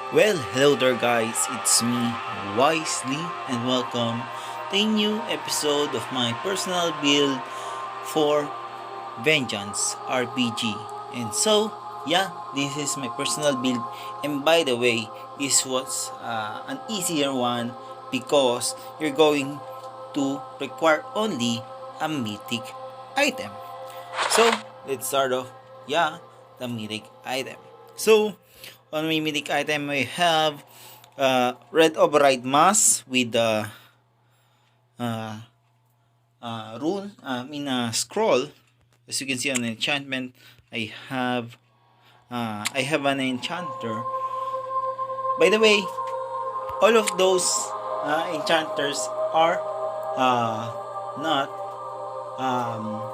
Well, hello there guys, it's me, Wisely, and welcome to a new episode of my personal build for Vengeance RPG. And so, yeah, this is my personal build, and by the way, this was an easier one because you're going to require only a mythic item. So, let's start off, the mythic item. So, on my mythic item, we have red override mask with the uh, scroll. As you can see on the enchantment, I have an enchanter. By the way, all of those enchanters are not how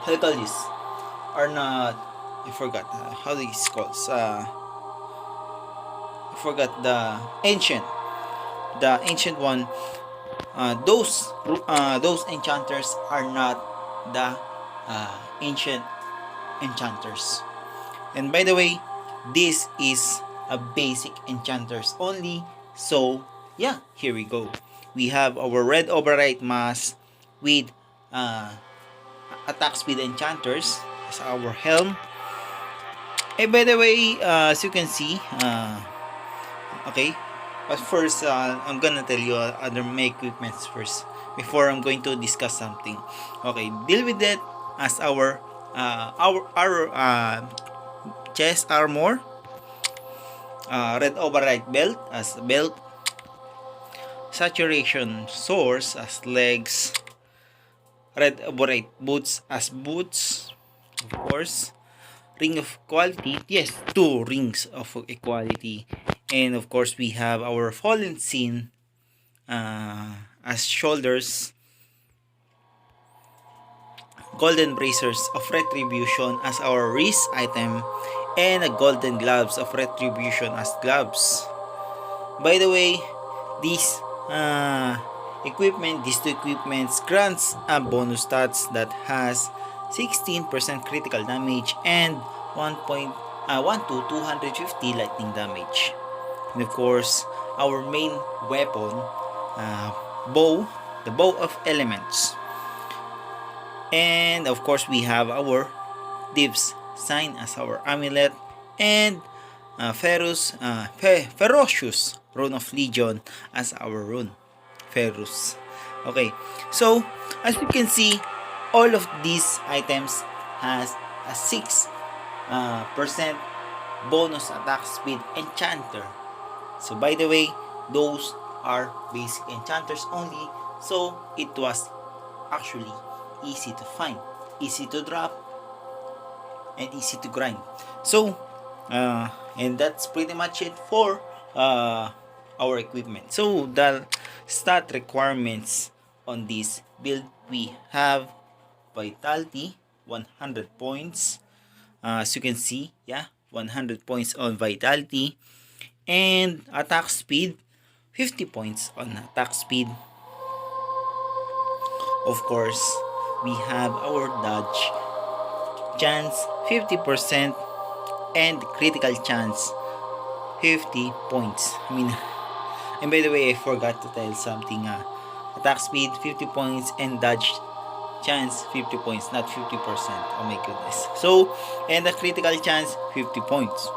do you call this? Are not, I forgot how this calls. I forgot the ancient one. Those enchanters are not the ancient enchanters. And by the way, this is a basic enchanters only. So yeah, here we go. We have our red override mask with attack speed enchanters as our helm. And by the way, as you can see, okay, but first, I'm gonna tell you other my equipments first before I'm going to discuss something. Okay, deal with that as our chest armor, red override belt as belt, saturation source as legs, red override boots as boots, of course, ring of equality. Yes, two rings of equality, and of course we have our fallen scene as shoulders, golden bracers of retribution as our wrist item, and a golden gloves of retribution as gloves. By the way, these these two equipments grants a bonus stats that has 16% critical damage and 1 to 250 lightning damage. And of course, our main weapon, bow, the bow of elements. And of course, we have our Div's sign as our amulet, and ferocious rune of legion as our rune, ferus. Okay, so as you can see, all of these items has a 6% bonus attack speed enchanter. So by the way, those are basic enchanters only, so it was actually easy to find, easy to drop, and easy to grind. So and that's pretty much it for our equipment. So the stat requirements on this build, we have vitality 100 points, as you can see, 100 points on vitality, and attack speed 50 points on attack speed. Of course, we have our dodge chance 50% and critical chance 50 points. And by the way, I forgot to tell something. Attack speed 50 points and dodge chance 50 points, not 50%. Oh my goodness. So, and the critical chance 50 points.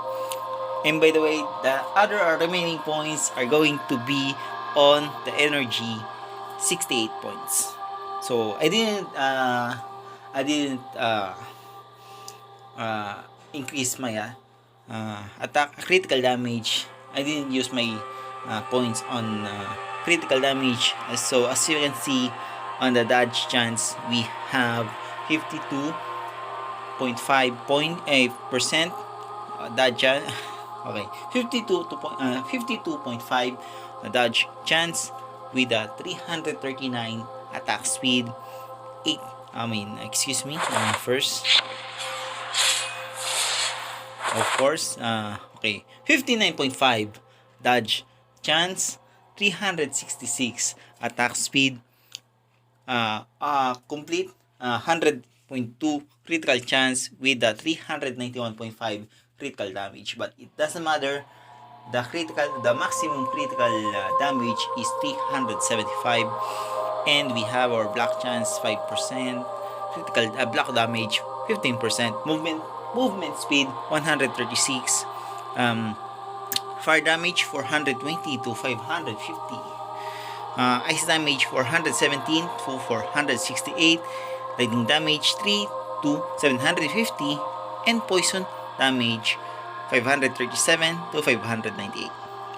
And by the way, the other remaining points are going to be on the energy, 68 points. So I didn't increase my attack critical damage. I didn't use my points on critical damage. So as you can see on the dodge chance, we have 52.5% dodge. Okay, 52.5 dodge chance with a 339 attack speed. First, of course, okay, 59.5 dodge chance, 366 attack speed, complete 100.2 critical chance with a 391.5 critical damage, but it doesn't matter. The maximum critical damage is 375, and we have our block chance 5%, critical block damage 15%, movement speed 136, fire damage 420 to 550, ice damage 417 to 468, lightning damage 3 to 750, and poison damage 537 to 598.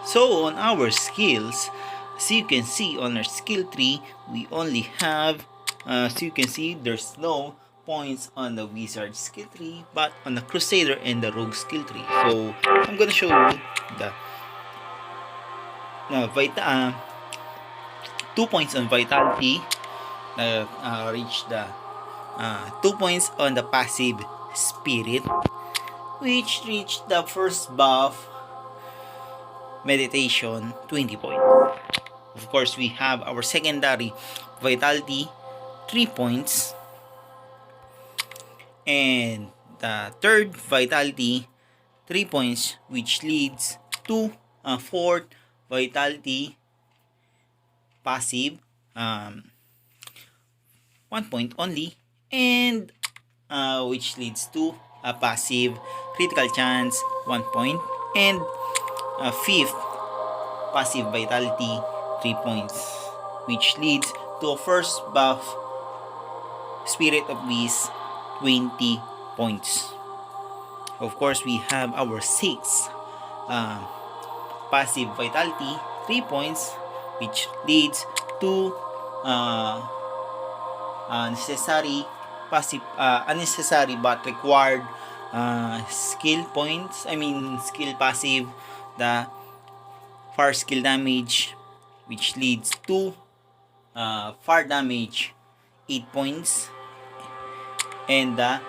So on our skills, as you can see on our skill tree, we only have, so you can see there's no points on the wizard skill tree, but on the crusader and the rogue skill tree. So I'm gonna show you the 2 points on vitality, reach the 2 points on the passive spirit, which reached the first buff meditation 20 points. Of course, we have our secondary vitality 3 points, and the third vitality 3 points, which leads to fourth vitality passive 1 point only, and which leads to a passive critical chance 1 point, and fifth passive vitality 3 points, which leads to a first buff spirit of beast 20 points. Of course, we have our sixth passive vitality 3 points, which leads to unnecessary but required skill points. Skill passive, the fire skill damage, which leads to fire damage 8 points, and the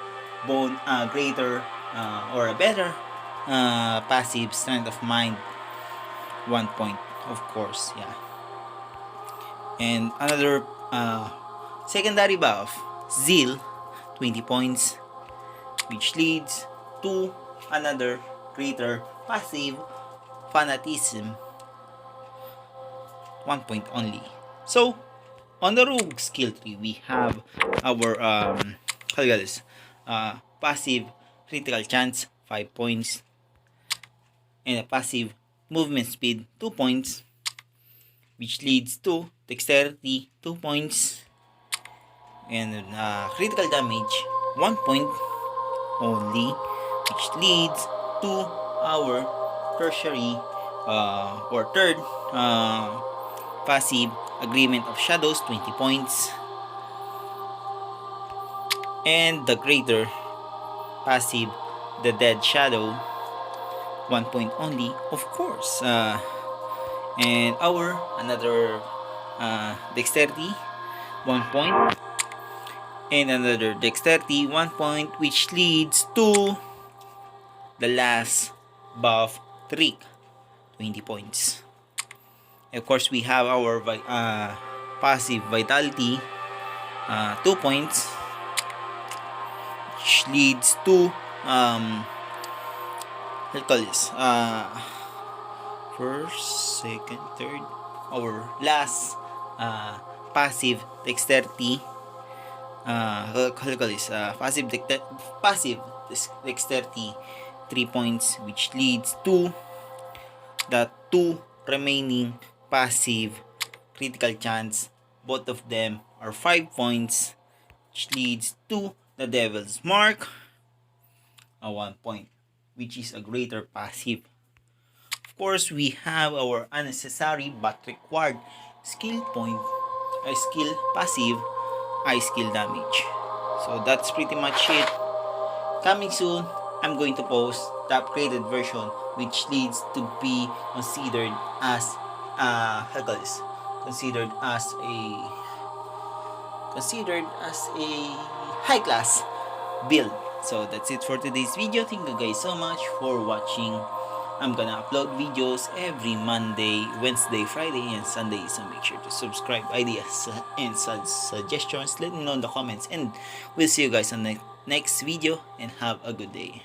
bone greater or a better passive strength of mind 1 point, of course. Yeah. And another secondary buff, zeal 20 points, which leads to another greater passive fanatism 1 point only. So on the rogue skill tree, we have our passive critical chance 5 points, and a passive movement speed 2 points, which leads to dexterity 2 points, and critical damage 1 point only, which leads to our tertiary or third passive agreement of shadows 20 points, and the greater passive the dead shadow 1 point only, of course. And our another dexterity 1 point, and another dexterity 1 point, which leads to the last buff trick 20 points. Of course, we have our passive vitality 2 points, which leads to first, second, third, our last passive dexterity passive dexterity 3 points, which leads to the 2 remaining passive critical chance. Both of them are 5 points, which leads to the devil's mark 1 point, which is a greater passive. Of course, we have our unnecessary but required skill point, a skill passive, high skill damage. So that's pretty much it. Coming soon, I'm going to post the upgraded version, which leads to be considered as a high class build. So that's it for today's video. Thank you guys so much for watching. I'm gonna upload videos every Monday, Wednesday, Friday, and Sunday. So make sure to subscribe. Ideas and suggestions, let me know in the comments. And we'll see you guys on the next video, and have a good day.